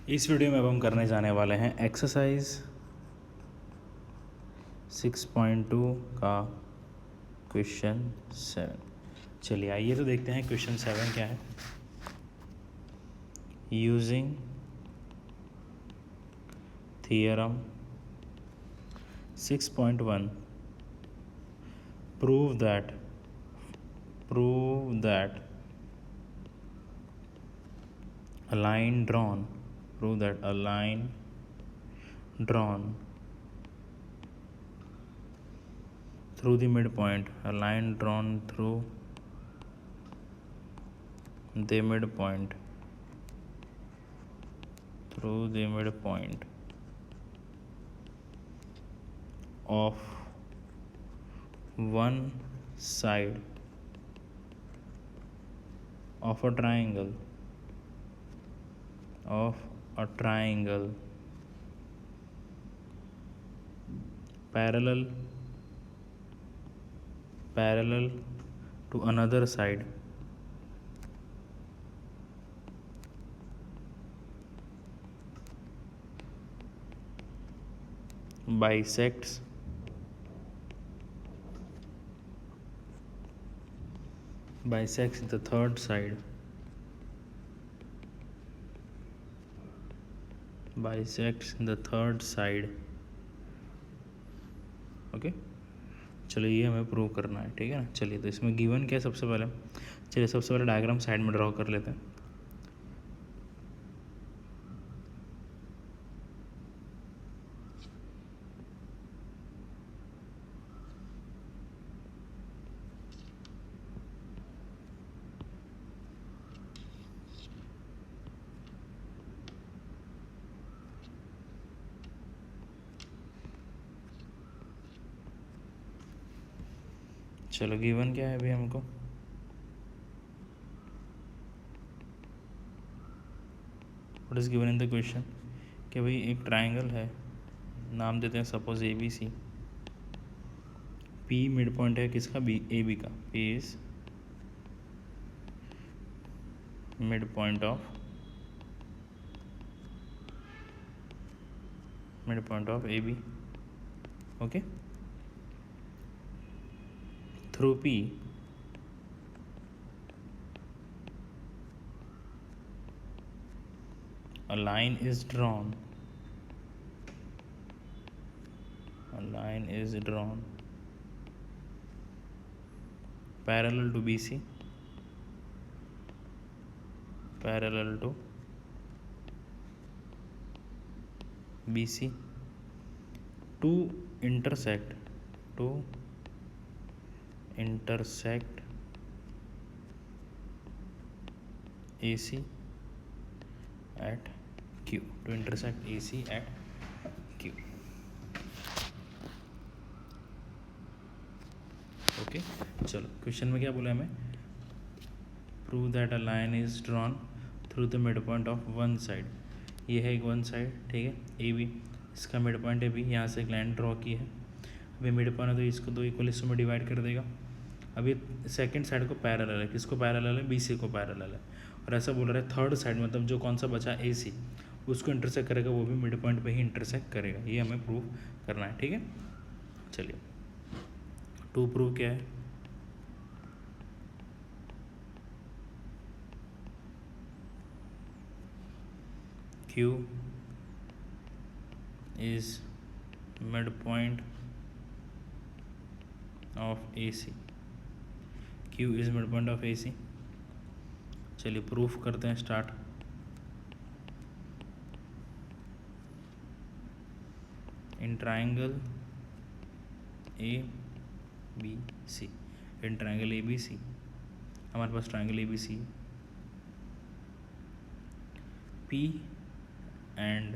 इस वीडियो में अब हम करने जाने वाले हैं एक्सरसाइज 6.2 का क्वेश्चन 7। चलिए आइए तो देखते हैं क्वेश्चन 7 क्या है। Using theorem 6.1 prove that a line drawn through the midpoint of one side of a triangle parallel to another side bisects the third side okay. चलिए ये हमें प्रूव करना है, ठीक है ना। चलिए तो इसमें गिवन क्या है सबसे पहले, चलिए सबसे पहले डायग्राम साइड में ड्रॉ कर लेते हैं। चलो गिवन क्या है अभी हमको, what is given in the question कि भाई एक ट्राइंगल है, नाम देते हैं suppose A B C. P mid point है किसका, बी ए बी का। P is mid point of A B, okay. Through P a line is drawn parallel to BC to intersect AC at Q, okay. चलो question में क्या बोला हमें, prove that a line is drawn through the mid point of one side. ये है एक one side, ठीक है, ए बी, इसका मिड पॉइंट है बी, यहाँ से एक लाइन ड्रॉ की है। अभी मिड पॉइंट है तो इसको दो इक्वल हिस्सों में डिवाइड कर देगा। अभी सेकंड साइड को पैरेलल है, किसको पैरेलल है, बी सी को पैरेलल है। और ऐसा बोल रहा है थर्ड साइड मतलब जो कौन सा बचा ए सी, उसको इंटरसेक्ट करेगा, वो भी मिड पॉइंट पे ही इंटरसेक्ट करेगा। ये हमें प्रूव करना है, ठीक है। चलिए टू प्रूव क्या है, Q is midpoint of AC। Q is midpoint of AC। चलिए प्रूफ करते हैं, start. In triangle A B C, हमारे पास triangle A B C, P and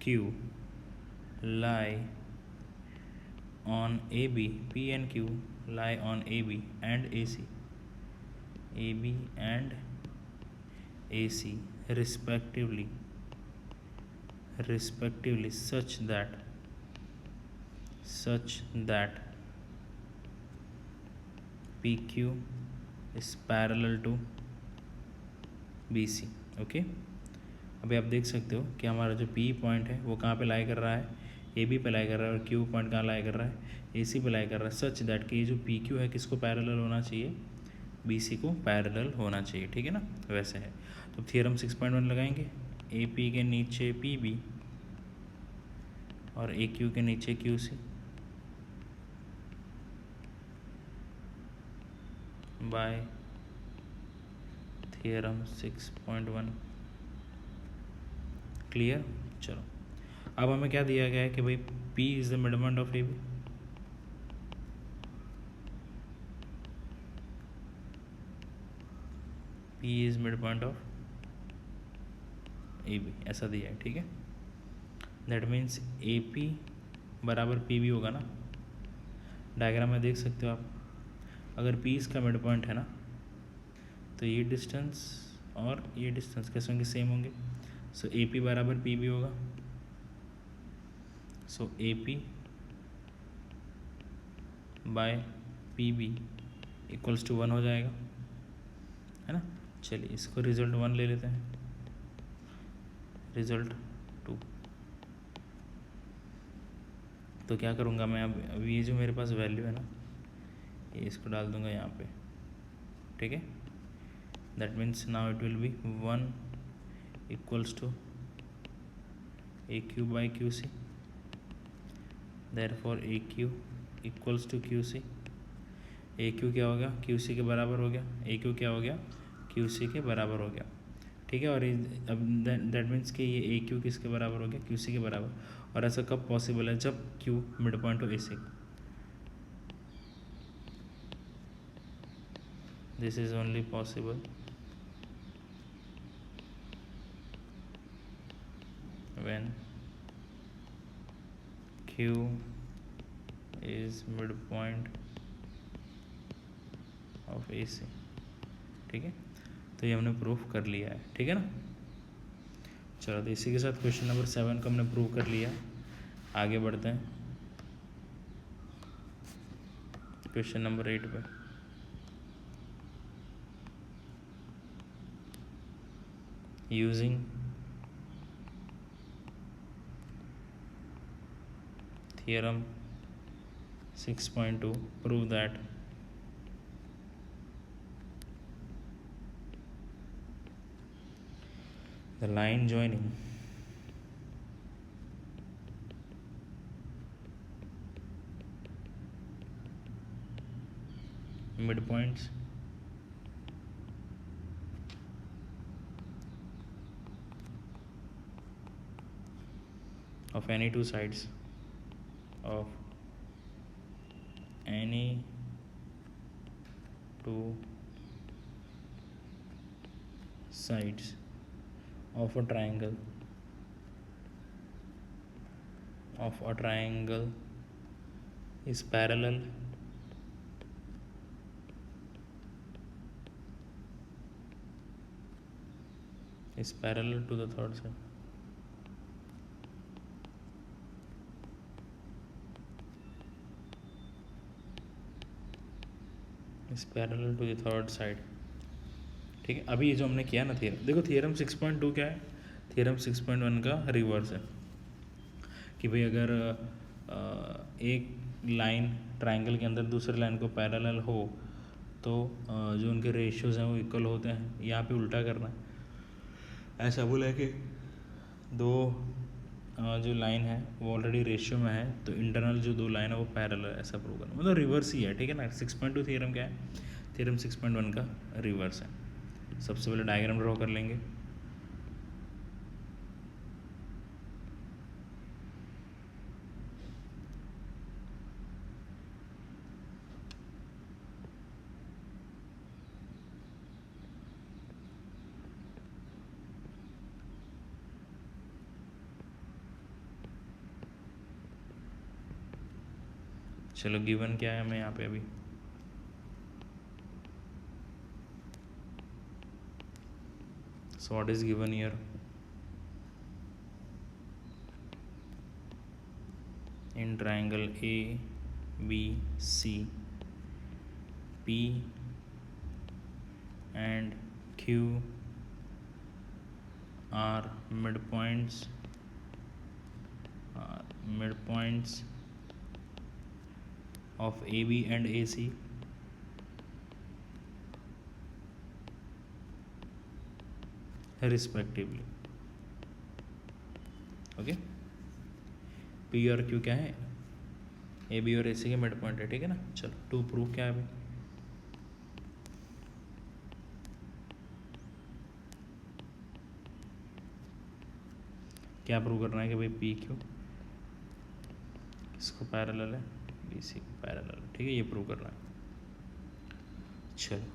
Q lie on AB, P and Q lie on AB and AC, respectively, such that PQ is parallel to BC, okay। अभी आप देख सकते हो कि हमारा जो पी पॉइंट है वो कहाँ पे लाई कर रहा है, ए बी पे लाई कर रहा है, और क्यू पॉइंट कहाँ लाई कर रहा है, ए सी पे लाई कर रहा है, सच दैट कि ये जो पी क्यू है किसको पैरेलल होना चाहिए, बी सी को पैरेलल होना चाहिए, ठीक है ना, वैसे है। तो थियरम 6.1 लगाएंगे, ए पी के नीचे पी बी और ए क्यू के नीचे Q C by theorem 6.1। Clear. चलो अब हमें क्या दिया गया है कि भाई P is the midpoint of A B, P is midpoint of A B, ऐसा दिया है, ठीक है। दैट मीन्स ए पी बराबर पी बी होगा ना, डायग्राम में देख सकते हो आप, अगर P इसका मिड पॉइंट है ना तो ये डिस्टेंस और ये डिस्टेंस कैसे होंगे, सेम होंगे। सो ए पी बराबर पी बी होगा, so A P by P B equals to 1 हो जाएगा, है ना। चलिए इसको रिजल्ट 1 ले लेते हैं, रिजल्ट 2। तो क्या करूँगा मैं, अब ये जो मेरे पास वैल्यू है ना, ये इसको डाल दूँगा यहाँ पे, ठीक है। That means now it will be 1 equals to A Q by Q C, therefore A Q equals to Q C. A Q क्या हो गया, क्यू सी के बराबर हो गया, ए क्यू क्या हो गया, क्यू सी के बराबर हो गया, ठीक है। और अब दैट मीन्स कि ये ए क्यू किसके बराबर हो गया, क्यू सी के बराबर। और ऐसा कब पॉसिबल है, जब क्यू मिड पॉइंट हो A C. This is only possible when Q is midpoint of AC, ठीक है। तो ये हमने प्रूफ कर लिया है, ठीक है ना। चलो तो इसी के साथ क्वेश्चन नंबर 7 को हमने प्रूव कर लिया, आगे बढ़ते हैं क्वेश्चन नंबर 8 पे। Using theorem 6.2 prove that the line joining midpoints of any two sides of any two sides of a triangle is parallel to the third side. Is parallel to the third side, ठीक है। अभी ये जो हमने किया ना theorem, देखो theorem 6.2 क्या है, थियरम 6.1 का रिवर्स है कि भाई अगर एक लाइन ट्रायंगल के अंदर दूसरे लाइन को पैरेलल हो तो जो उनके रेशियोज़ हैं वो इक्वल होते हैं। यहाँ पे उल्टा करना है, ऐसा बोला है कि दो जो लाइन है वो ऑलरेडी रेशियो में है, तो इंटरनल जो दो लाइन है वो पैरेलल है, ऐसा प्रूव करना, मतलब रिवर्स ही है, ठीक है ना। 6.2 थियरम क्या है, थियरम 6.1 का रिवर्स है। सबसे पहले डायग्राम ड्रॉ कर लेंगे। चलो गिवन क्या है हमें यहाँ पे अभी, so what is given here, in triangle A B C P and Q are midpoints of AB and AC respectively. Okay, P और Q क्या है, AB और AC के मिड पॉइंट है, ठीक है ना. चलो टू प्रूव क्या है भाई, क्या प्रूव करना है कि भाई PQ किसको पैरेलल है, BC को पैरेलल है, ठीक है, ये प्रूव करना है. चलो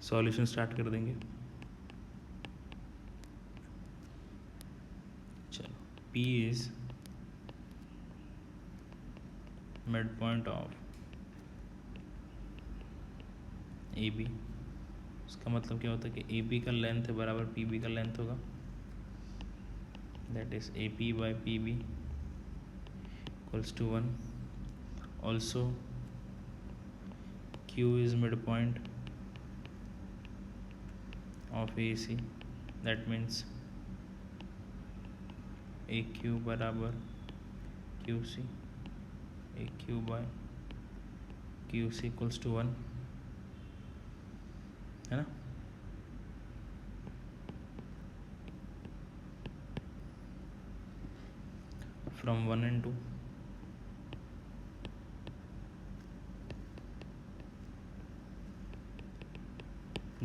सॉल्यूशन स्टार्ट कर देंगे. चलो P is mid point of AB. उसका मतलब क्या होता है कि AB का लेंथ है बराबर PB का लेंथ होगा, that is AP by PB equals to 1. Also Q is midpoint of AC, that means AQ बराबर QC, AQ by QC equals to 1, है ना. फ्रॉम 1 and 2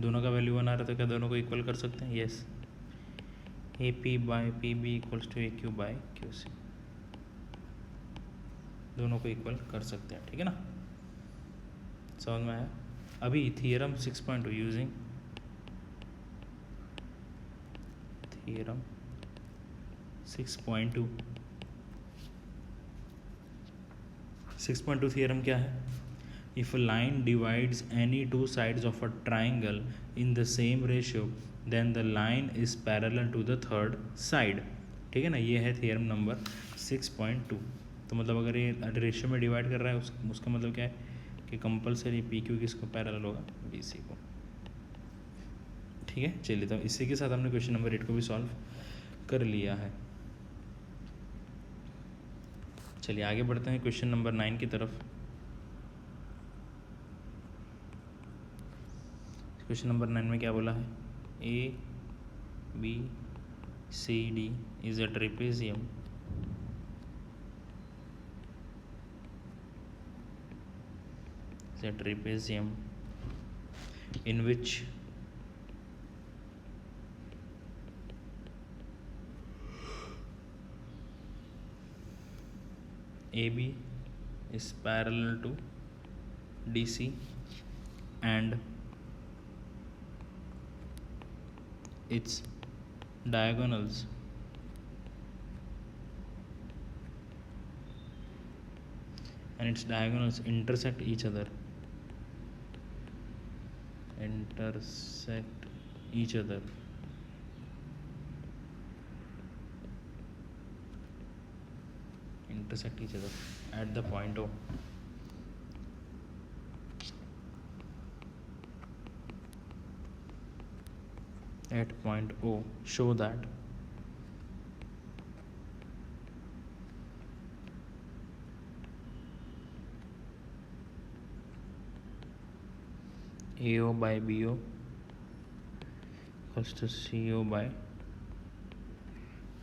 दोनों का वैल्यू 1 आ रहा है तो क्या दोनों को इक्वल कर सकते हैं, yes. AP by PB equals to AQ by QC, दोनों को इक्वल कर सकते हैं, ठीक है ना. समझ में आया. अभी थियरम 6.2 यूजिंग थियरम 6.2. 6.2 थियरम क्या है, if a line divides any two sides of a triangle in the same ratio then the line is parallel to the third side. ठीक है ना, ये है थियरम नंबर 6.2. तो मतलब अगर ये रेशियो में डिवाइड कर रहा है उसका मतलब क्या है कि कंपलसरी PQ किसको पैरेलल होगा, BC को. ठीक है, चलिए तो इसी के साथ हमने क्वेश्चन नंबर 8 को भी सॉल्व कर लिया है. चलिए आगे बढ़ते हैं क्वेश्चन नंबर 9 की तरफ. क्वेश्चन नंबर 9 में क्या बोला है, ABCD is a trapezium in which AB is parallel to DC and its diagonals intersect each other. At the point O. At point O, show that AO by BO equals to CO by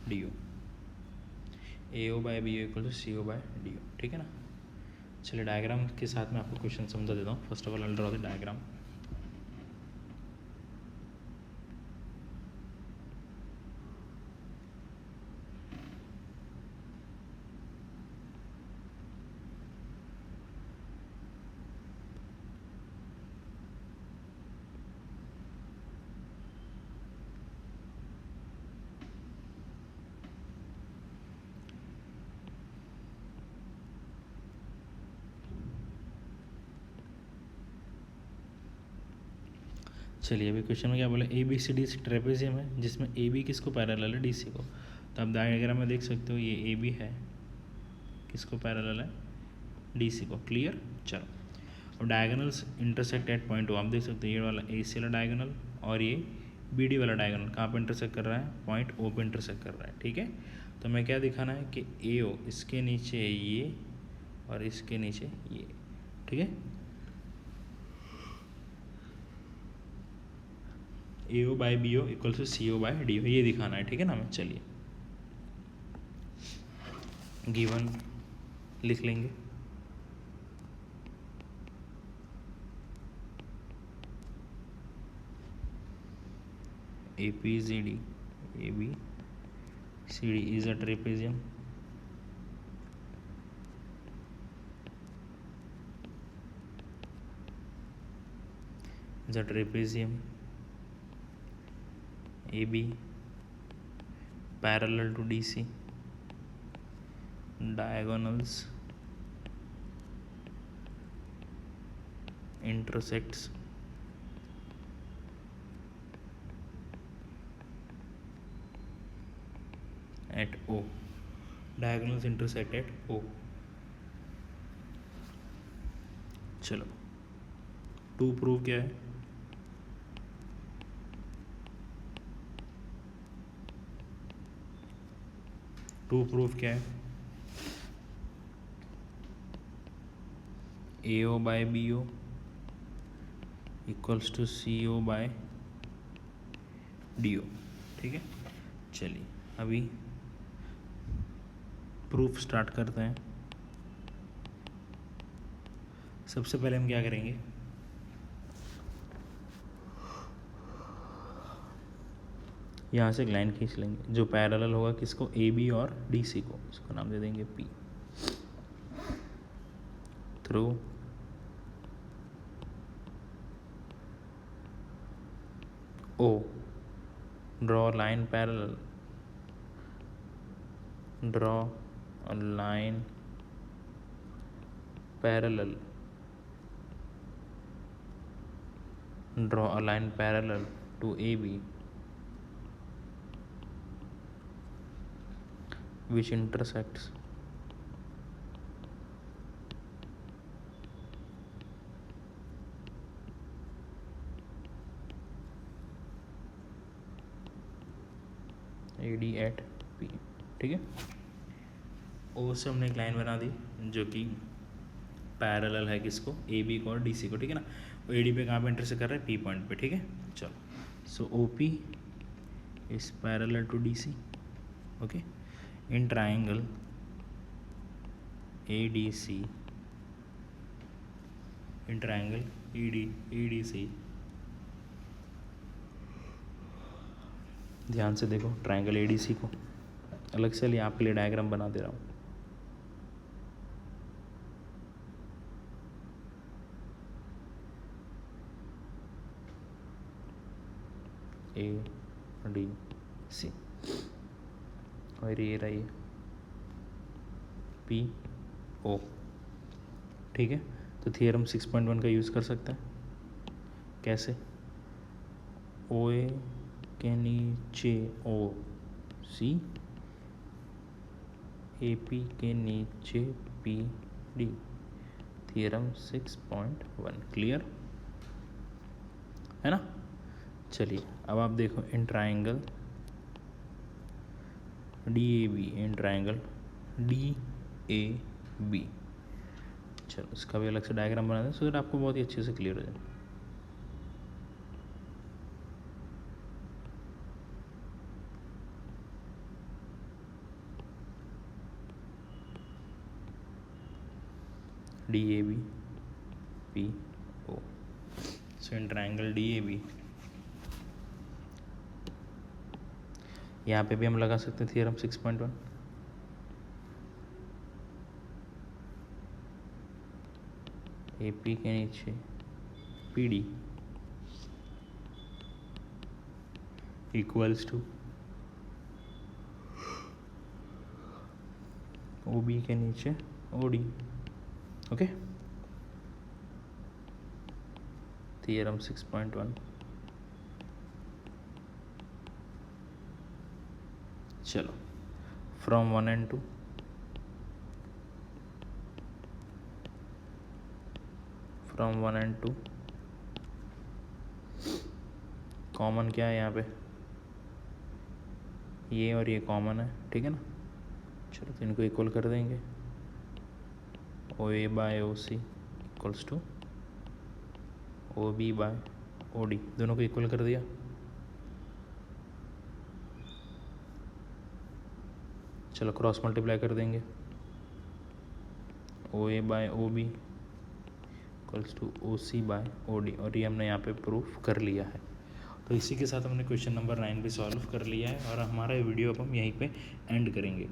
DO. AO by BO equal to CO by DO, ठीक है ना. चलिए diagram के साथ में आपको question समझा देता हूँ. First of all I draw the diagram. चलिए अभी क्वेश्चन में क्या बोला, ABCD ट्रेपेजियम है जिसमें AB किसको पैरेलल है, DC को. तो आप डायग्राम में देख सकते हो ये AB है, किसको पैरेलल है, DC को. क्लियर. चलो अब diagonals intersect at point O, आप देख सकते हैं ये वाला ए सी वाला डायगोनल और ये बी डी वाला डायगोनल कहाँ पे इंटरसेक्ट कर रहा है, पॉइंट ओ पे इंटरसेक्ट कर रहा है, ठीक है। तो मैं क्या दिखाना है कि ए ओ इसके नीचे ये और इसके नीचे ये, ठीक है। A O by B O equal to C O by D O, ये दिखाना है, ठीक है ना। मैं चलिए गिवन लिख लेंगे। A P G D A B C D is a trapezium AB parallel to DC, diagonals intersects at O, diagonals intersect at O। चलो टू प्रूव क्या है, टू प्रूफ क्या है, A O by B O equals to C O by D O, ठीक है। चलिए अभी proof start करते हैं। सबसे पहले हम क्या करेंगे, यहाँ से एक लाइन खींच लेंगे जो पैरेलल होगा किसको, ए बी और डी सी को, इसको नाम दे देंगे पी। Through O draw line parallel, draw a line parallel, draw a line parallel to AB which intersects AD at P, ठीक है। ओ से हमने एक लाइन बना दी जो कि पैरेलल है किसको, ए बी को और डी सी को, ठीक है ना। और ए डी पे कहाँ पे इंटरसेक्ट कर रहा है, पी पॉइंट पे, ठीक है। चलो so O P is parallel to D C, okay. In triangle A D C, in triangle A D C, ध्यान से देखो ट्राइंगल ए डी सी को, अलग से लिए आपके लिए डायग्राम बना दे रहा हूँ। ए डी सी और ये रही पी ओ, ठीक है। तो थियरम 6.1 का यूज़ कर सकते हैं, कैसे, ओ ए के नीचे ओ सी, ए पी के नीचे पी डी, थियरम 6.1 क्लियर है ना। चलिए अब आप देखो in triangle D A B, in triangle D A B, चलो इसका भी अलग से डायग्राम बना दें सो दैट आपको बहुत ही अच्छे से क्लियर हो जाए। D A B P O, so in triangle D A B, यहाँ पे भी हम लगा सकते हैं थियरम 6.1। ए पी के नीचे P D equals to O B के नीचे ओ डी, ओके। थियरम 6.1। चलो from 1 and 2, from 1 and 2। Common क्या है यहाँ पे, ये और ये कॉमन है, ठीक है ना। चलो तो इनको इक्वल कर देंगे, O A by O C equals to O B by O D, दोनों को इक्वल कर दिया। चलो क्रॉस मल्टीप्लाई कर देंगे, O A by O B equals to O C by O D, और ये हमने यहाँ पे प्रूफ कर लिया है। तो इसी के साथ हमने क्वेश्चन नंबर 9 भी सॉल्व कर लिया है और हमारा वीडियो अब हम यहीं पे एंड करेंगे।